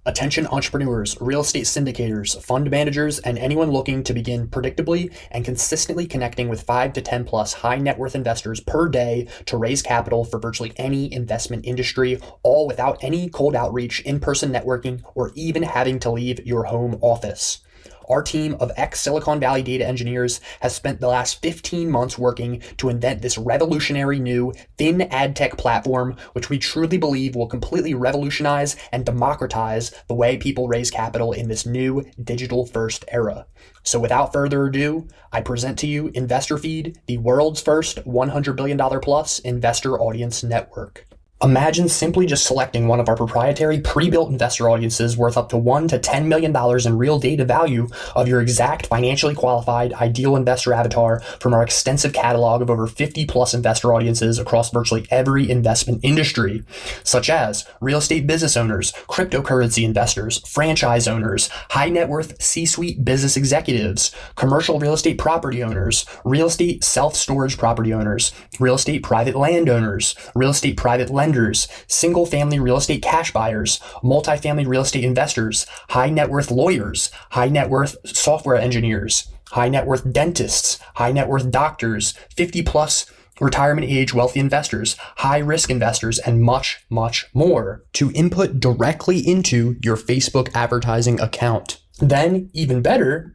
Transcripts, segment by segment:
Attention entrepreneurs, real estate syndicators, fund managers, and anyone looking to begin predictably and consistently connecting with 5 to 10 plus high net worth investors per day to raise capital for virtually any investment industry, all without any cold outreach, in-person networking, or even having to leave your home office. Our team of ex-Silicon Valley data engineers has spent the last 15 months working to invent this revolutionary new thin ad tech platform, which we truly believe will completely revolutionize and democratize the way people raise capital in this new digital-first era. So without further ado, I present to you InvestorFeed, the world's first $100 billion plus investor audience network. Imagine simply just selecting one of our proprietary pre-built investor audiences worth up to $1 to $10 million in real data value of your exact financially qualified ideal investor avatar from our extensive catalog of over 50 plus investor audiences across virtually every investment industry, such as real estate business owners, cryptocurrency investors, franchise owners, high net worth C-suite business executives, commercial real estate property owners, real estate self-storage property owners, real estate private landowners, real estate private lenders, single-family real estate cash buyers, multifamily real estate investors, high net worth lawyers, high net worth software engineers, high net worth dentists, high net worth doctors, 50 plus retirement age wealthy investors, high risk investors, and much, much more to input directly into your Facebook advertising account. Then, even better,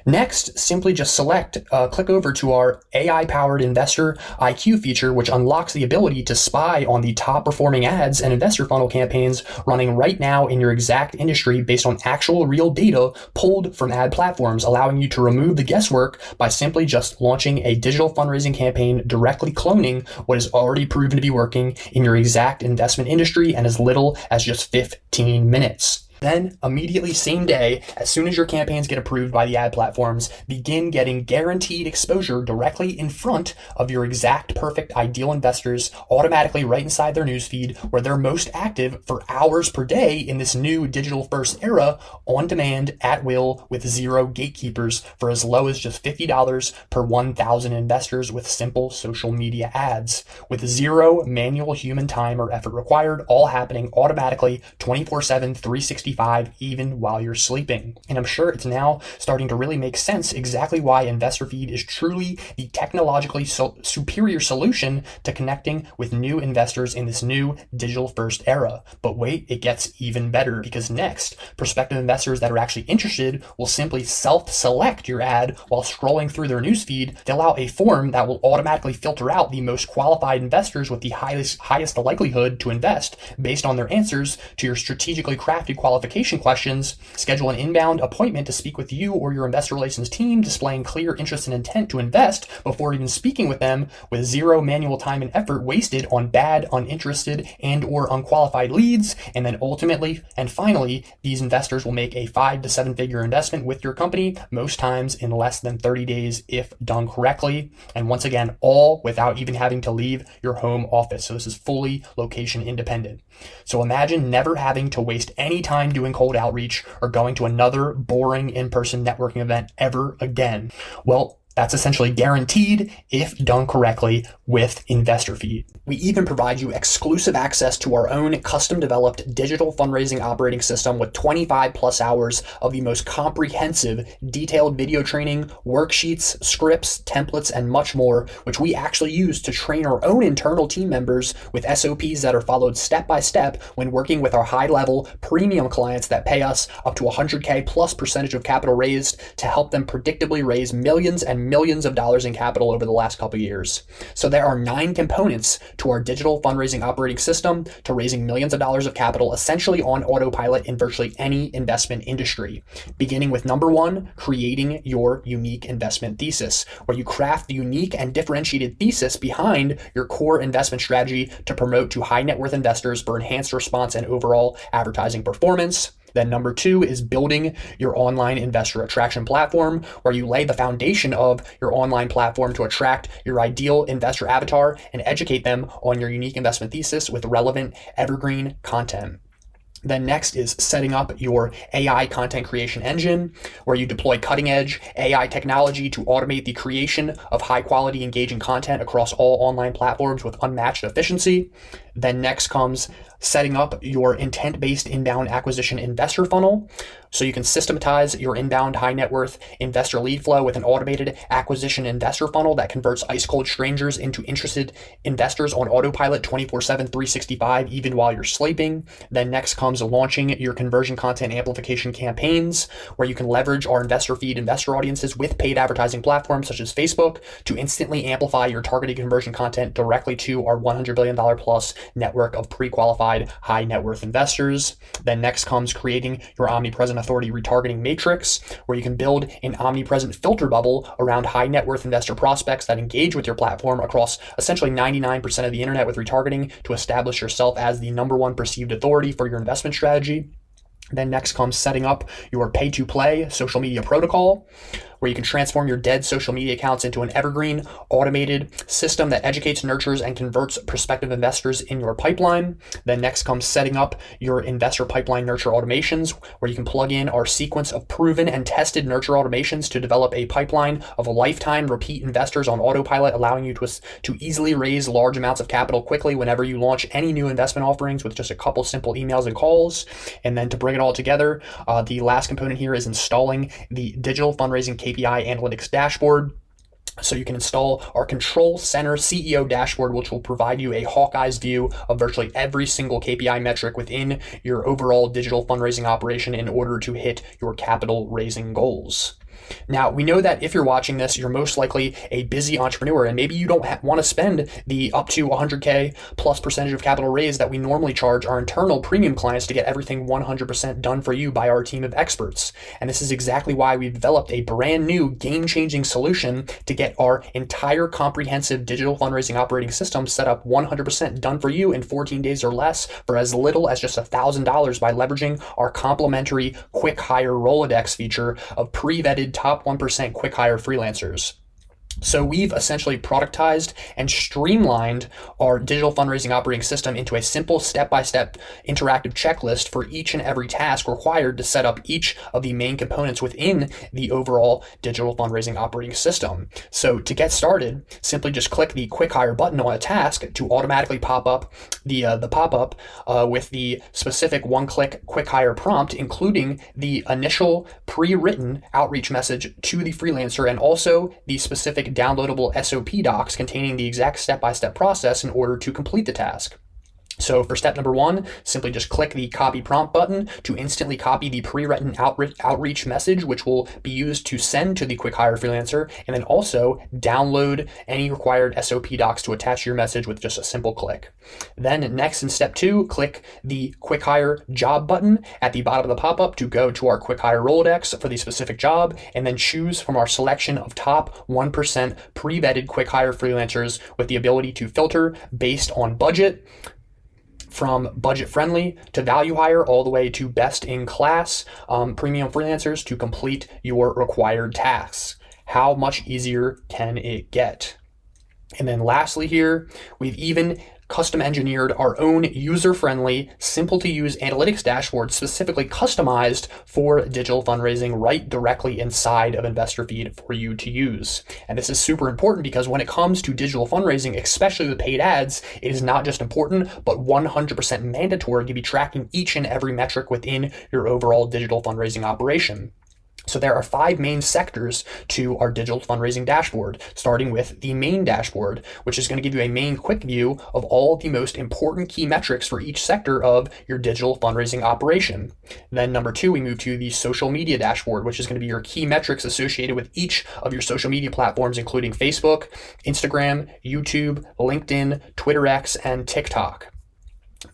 next, simply just click over to our AI-powered Investor IQ feature, which unlocks the ability to spy on the top-performing ads and investor funnel campaigns running right now in your exact industry based on actual real data pulled from ad platforms, allowing you to remove the guesswork by simply just launching a digital fundraising campaign directly cloning what is already proven to be working in your exact investment industry in as little as just 15 minutes. Then, immediately same day, as soon as your campaigns get approved by the ad platforms, begin getting guaranteed exposure directly in front of your exact perfect ideal investors, automatically right inside their newsfeed, where they're most active for hours per day in this new digital first era, on demand, at will, with zero gatekeepers, for as low as just $50 per 1,000 investors with simple social media ads, with zero manual human time or effort required, all happening automatically 24/7, 365, even while you're sleeping. And I'm sure it's now starting to really make sense exactly why InvestorFeed is truly the technologically superior solution to connecting with new investors in this new digital first era. But wait, it gets even better, because next, prospective investors that are actually interested will simply self-select your ad while scrolling through their newsfeed, fill out a form that will automatically filter out the most qualified investors with the highest likelihood to invest based on their answers to your strategically crafted qualification questions, schedule an inbound appointment to speak with you or your investor relations team, displaying clear interest and intent to invest before even speaking with them, with zero manual time and effort wasted on bad, uninterested, and or unqualified leads. And then ultimately, and finally, these investors will make a 5 to 7 figure investment with your company, most times in less than 30 days if done correctly. And once again, all without even having to leave your home office. So this is fully location independent. So imagine never having to waste any time doing cold outreach or going to another boring in-person networking event ever again. Well, that's essentially guaranteed if done correctly with InvestorFeed. We even provide you exclusive access to our own custom-developed digital fundraising operating system with 25 plus hours of the most comprehensive, detailed video training, worksheets, scripts, templates, and much more, which we actually use to train our own internal team members with SOPs that are followed step by step when working with our high-level premium clients that pay us up to 100K plus percentage of capital raised to help them predictably raise millions and millions of dollars in capital over the last couple of years. So there are 9 components to our digital fundraising operating system to raising millions of dollars of capital essentially on autopilot in virtually any investment industry. Beginning with number 1, creating your unique investment thesis, where you craft the unique and differentiated thesis behind your core investment strategy to promote to high net worth investors for enhanced response and overall advertising performance. Then number 2 is building your online investor attraction platform, where you lay the foundation of your online platform to attract your ideal investor avatar and educate them on your unique investment thesis with relevant evergreen content. Then next is setting up your AI content creation engine, where you deploy cutting-edge AI technology to automate the creation of high-quality, engaging content across all online platforms with unmatched efficiency. Then next comes setting up your intent-based inbound acquisition investor funnel. So you can systematize your inbound high net worth investor lead flow with an automated acquisition investor funnel that converts ice cold strangers into interested investors on autopilot 24/7, 365, even while you're sleeping. Then next comes launching your conversion content amplification campaigns, where you can leverage our InvestorFeed investor audiences with paid advertising platforms such as Facebook to instantly amplify your targeted conversion content directly to our $100 billion plus network of pre-qualified high net worth investors. Then next comes creating your omnipresent authority retargeting matrix, where you can build an omnipresent filter bubble around high net worth investor prospects that engage with your platform across essentially 99% of the internet with retargeting to establish yourself as the number one perceived authority for your investment strategy. Then next comes setting up your pay-to-play social media protocol, where you can transform your dead social media accounts into an evergreen, automated system that educates, nurtures, and converts prospective investors in your pipeline. Then next comes setting up your investor pipeline nurture automations, where you can plug in our sequence of proven and tested nurture automations to develop a pipeline of lifetime repeat investors on autopilot, allowing you to easily raise large amounts of capital quickly whenever you launch any new investment offerings with just a couple simple emails and calls. And then to bring it all together, the last component here is installing the digital fundraising KPI analytics dashboard. So you can install our Control Center CEO dashboard, which will provide you a hawk-eyes view of virtually every single KPI metric within your overall digital fundraising operation in order to hit your capital raising goals. Now, we know that if you're watching this, you're most likely a busy entrepreneur, and maybe you don't want to spend the up to 100K plus percentage of capital raised that we normally charge our internal premium clients to get everything 100% done for you by our team of experts. And this is exactly why we've developed a brand new game-changing solution to get our entire comprehensive digital fundraising operating system set up 100% done for you in 14 days or less for as little as just $1,000 by leveraging our complimentary quick hire Rolodex feature of pre-vetted top 1% quick hire freelancers. So we've essentially productized and streamlined our digital fundraising operating system into a simple step-by-step interactive checklist for each and every task required to set up each of the main components within the overall digital fundraising operating system. So to get started, simply just click the quick hire button on a task to automatically pop up the pop-up with the specific one-click quick hire prompt, including the initial pre-written outreach message to the freelancer and also the specific downloadable SOP docs containing the exact step-by-step process in order to complete the task. So for step number 1, simply just click the copy prompt button to instantly copy the pre-written outreach message, which will be used to send to the quick hire freelancer, and then also download any required SOP docs to attach your message with just a simple click. Then next in step 2, click the quick hire job button at the bottom of the pop-up to go to our quick hire Rolodex for the specific job, and then choose from our selection of top 1% pre-vetted quick hire freelancers with the ability to filter based on budget, from budget friendly to value hire, all the way to best in class premium freelancers to complete your required tasks. How much easier can it get? And then lastly here, we've even custom engineered our own user-friendly, simple-to-use analytics dashboard specifically customized for digital fundraising right directly inside of InvestorFeed for you to use. And this is super important because when it comes to digital fundraising, especially with paid ads, it is not just important, but 100% mandatory to be tracking each and every metric within your overall digital fundraising operation. So there are 5 main sectors to our digital fundraising dashboard, starting with the main dashboard, which is going to give you a main quick view of all of the most important key metrics for each sector of your digital fundraising operation. Then number 2, we move to the social media dashboard, which is going to be your key metrics associated with each of your social media platforms, including Facebook, Instagram, YouTube, LinkedIn, Twitter X, and TikTok.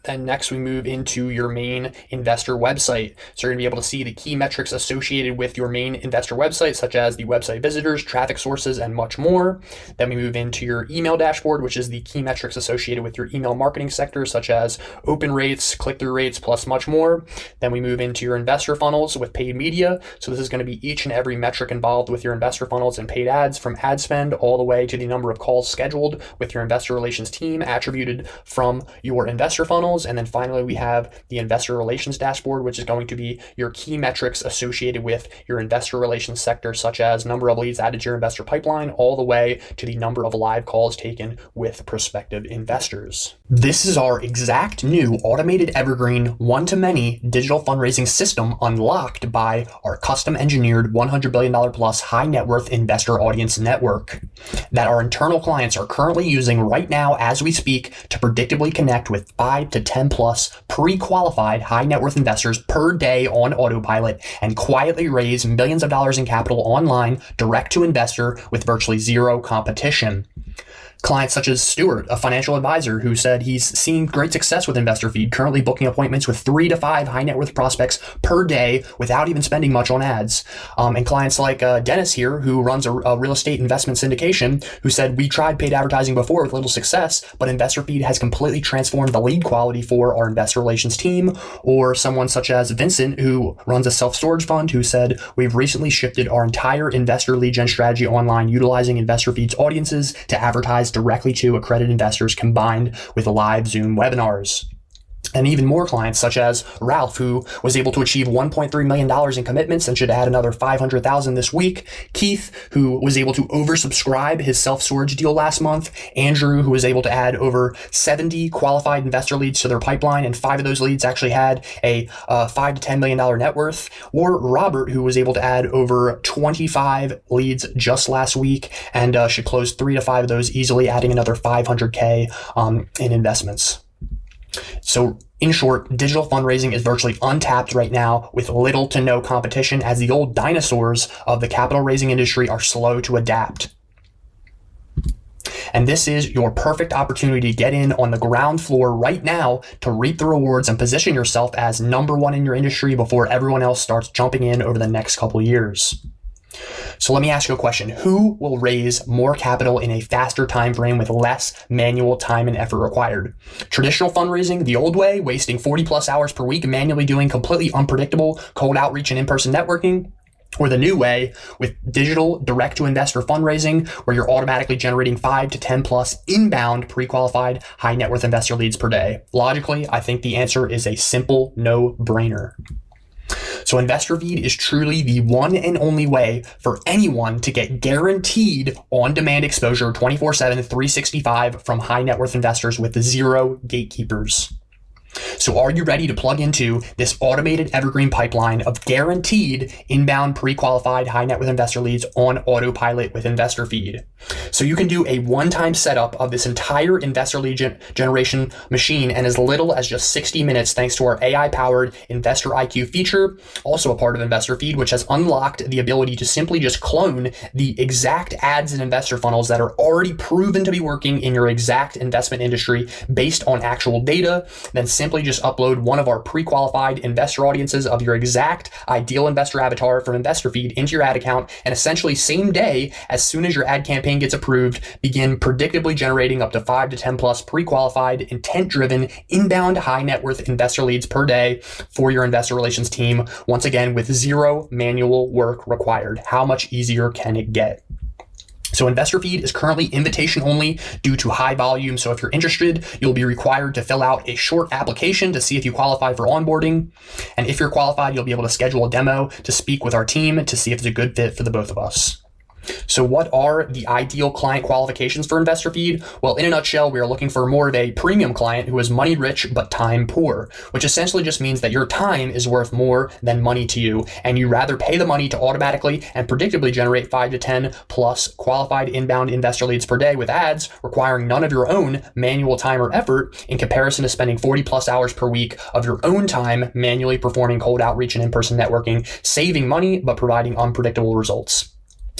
Then next we move into your main investor website. So you're going to be able to see the key metrics associated with your main investor website, such as the website visitors, traffic sources, and much more. Then we move into your email dashboard, which is the key metrics associated with your email marketing sector, such as open rates, click-through rates, plus much more. Then we move into your investor funnels with paid media. So this is going to be each and every metric involved with your investor funnels and paid ads, from ad spend all the way to the number of calls scheduled with your investor relations team attributed from your investor funnel. funnels. And then finally, we have the investor relations dashboard, which is going to be your key metrics associated with your investor relations sector, such as number of leads added to your investor pipeline, all the way to the number of live calls taken with prospective investors. This is our exact new automated evergreen one-to-many digital fundraising system unlocked by our custom engineered $100 billion plus high net worth investor audience network that our internal clients are currently using right now as we speak to predictably connect with 5 to 10 plus pre-qualified high net worth investors per day on autopilot and quietly raise millions of dollars in capital online direct to investor with virtually zero competition. Clients such as Stuart, a financial advisor who said he's seeing great success with InvestorFeed, currently booking appointments with 3 to 5 high net worth prospects per day without even spending much on ads. And clients like Dennis here, who runs a real estate investment syndication, who said we tried paid advertising before with little success, but InvestorFeed has completely transformed the lead quality for our investor relations team. Or someone such as Vincent, who runs a self-storage fund, who said we've recently shifted our entire investor lead gen strategy online, utilizing InvestorFeed's audiences to advertise directly to accredited investors combined with live Zoom webinars. And even more clients such as Ralph, who was able to achieve $1.3 million in commitments and should add another $500,000 this week. Keith, who was able to oversubscribe his self-storage deal last month. Andrew, who was able to add over 70 qualified investor leads to their pipeline, and 5 of those leads actually had a $5 to $10 million net worth. Or Robert, who was able to add over 25 leads just last week and should close 3 to 5 of those easily, adding another $500K in investments. So in short, digital fundraising is virtually untapped right now with little to no competition, as the old dinosaurs of the capital raising industry are slow to adapt. And this is your perfect opportunity to get in on the ground floor right now to reap the rewards and position yourself as number one in your industry before everyone else starts jumping in over the next couple of years. So let me ask you a question. Who will raise more capital in a faster time frame with less manual time and effort required? Traditional fundraising, the old way, wasting 40 plus hours per week manually doing completely unpredictable cold outreach and in-person networking? Or the new way with digital direct to investor fundraising, where you're automatically generating 5 to 10 plus inbound pre-qualified high net worth investor leads per day? Logically, I think the answer is a simple no-brainer. So InvestorFeed is truly the one and only way for anyone to get guaranteed on-demand exposure 24/7, 365 from high net worth investors with zero gatekeepers. So are you ready to plug into this automated evergreen pipeline of guaranteed inbound pre-qualified high net worth investor leads on autopilot with InvestorFeed? So you can do a one-time setup of this entire investor lead generation machine in as little as just 60 minutes thanks to our AI-powered Investor IQ feature, also a part of InvestorFeed, which has unlocked the ability to simply just clone the exact ads and investor funnels that are already proven to be working in your exact investment industry based on actual data, then simply just upload one of our pre-qualified investor audiences of your exact ideal investor avatar from InvestorFeed into your ad account, and essentially same day, as soon as your ad campaign gets approved, begin predictably generating up to 5 to 10 plus pre-qualified, intent-driven, inbound high net worth investor leads per day for your investor relations team, once again with zero manual work required. How much easier can it get? So InvestorFeed is currently invitation only due to high volume. So if you're interested, you'll be required to fill out a short application to see if you qualify for onboarding. And if you're qualified, you'll be able to schedule a demo to speak with our team to see if it's a good fit for the both of us. So what are the ideal client qualifications for InvestorFeed? Well, in a nutshell, we are looking for more of a premium client who is money rich but time poor, which essentially just means that your time is worth more than money to you, and you rather pay the money to automatically and predictably generate 5 to 10 plus qualified inbound investor leads per day with ads requiring none of your own manual time or effort, in comparison to spending 40 plus hours per week of your own time manually performing cold outreach and in-person networking, saving money but providing unpredictable results.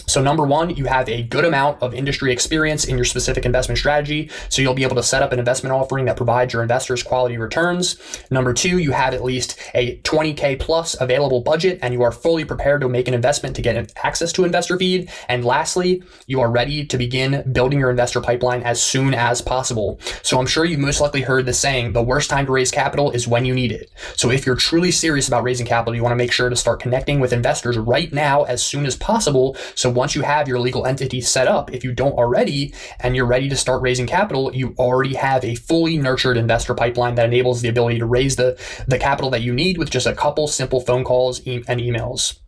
So number one, you have a good amount of industry experience in your specific investment strategy, so you'll be able to set up an investment offering that provides your investors quality returns. Number two, you have at least a 20K plus available budget, and you are fully prepared to make an investment to get access to InvestorFeed. And lastly, you are ready to begin building your investor pipeline as soon as possible. So I'm sure you've most likely heard the saying, the worst time to raise capital is when you need it. So if you're truly serious about raising capital, you want to make sure to start connecting with investors right now as soon as possible, so once you have your legal entity set up, if you don't already, and you're ready to start raising capital, you already have a fully nurtured investor pipeline that enables the ability to raise the capital that you need with just a couple simple phone calls and emails.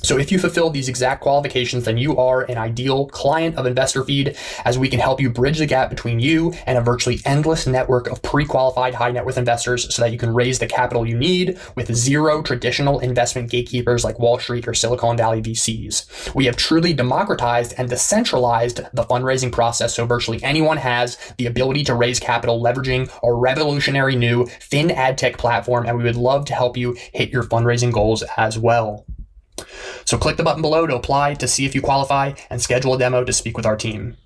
So if you fulfill these exact qualifications, then you are an ideal client of InvestorFeed, as we can help you bridge the gap between you and a virtually endless network of pre-qualified high net worth investors so that you can raise the capital you need with zero traditional investment gatekeepers like Wall Street or Silicon Valley VCs. We have truly democratized and decentralized the fundraising process so virtually anyone has the ability to raise capital leveraging our revolutionary new fin ad tech platform, and we would love to help you hit your fundraising goals as well. So click the button below to apply to see if you qualify and schedule a demo to speak with our team.